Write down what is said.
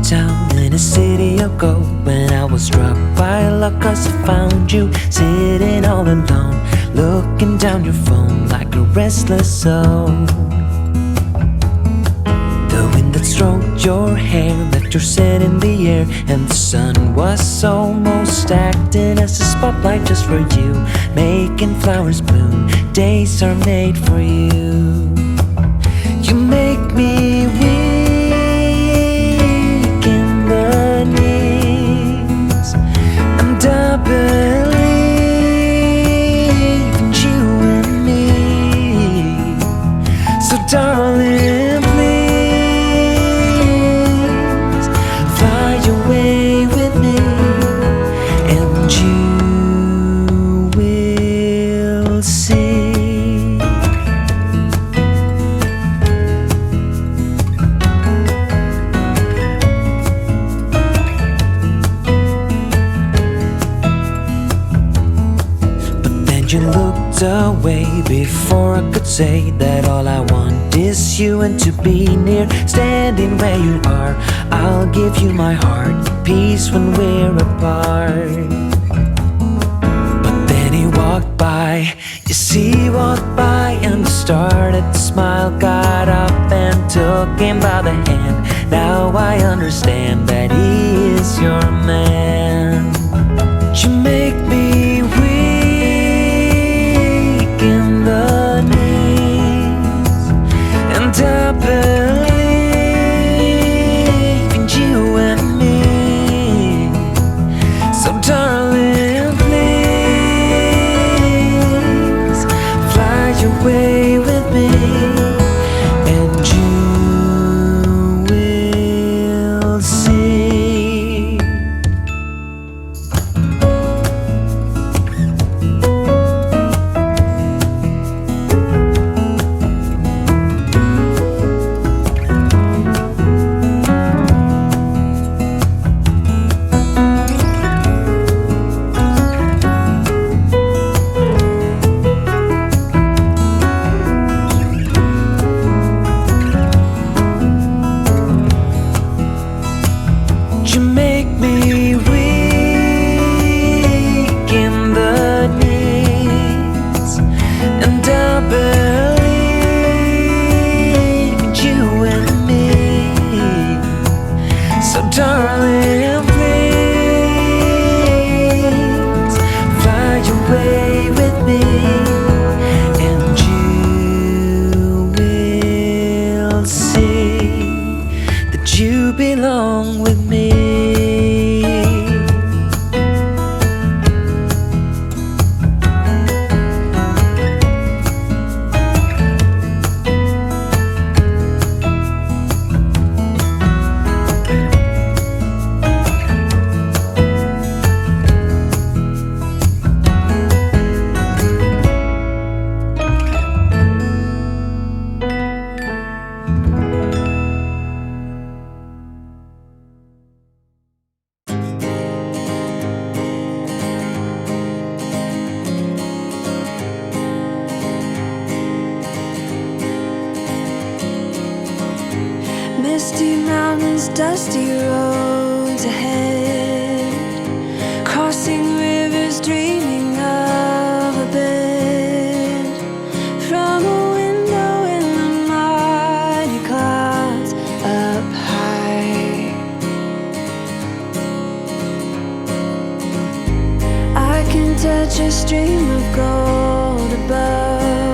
town in a city of gold. When I was struck by luck, 'cause I found you sitting all alone, looking down your phone like a restless soul. The wind that stroked your hair left your scent in the air, and the sun was almost acting as a spotlight just for you, making flowers bloom. Days are made for you. You make me weak in the knees, and I believe in you and me. So darling, please fly away with me, and you will see. You looked away before I could say that all I want is you and to be near. Standing where you are, I'll give you my heart, peace when we're apart. But then he walked by, yes, he walked by, and started to smile, got up and took him by the hand. Now I understand that he is your man. You make me weak in the knees, and I believe in you and me. So darling, please fly away with me, and you will see. You make me weak in the knees, and I believe in you and me. So darling, please fly away with me, and you will see that you belong with me. Misty mountains, dusty roads ahead, crossing rivers, dreaming of a bed. From a window in the mighty clouds up high, I can touch a stream of gold above.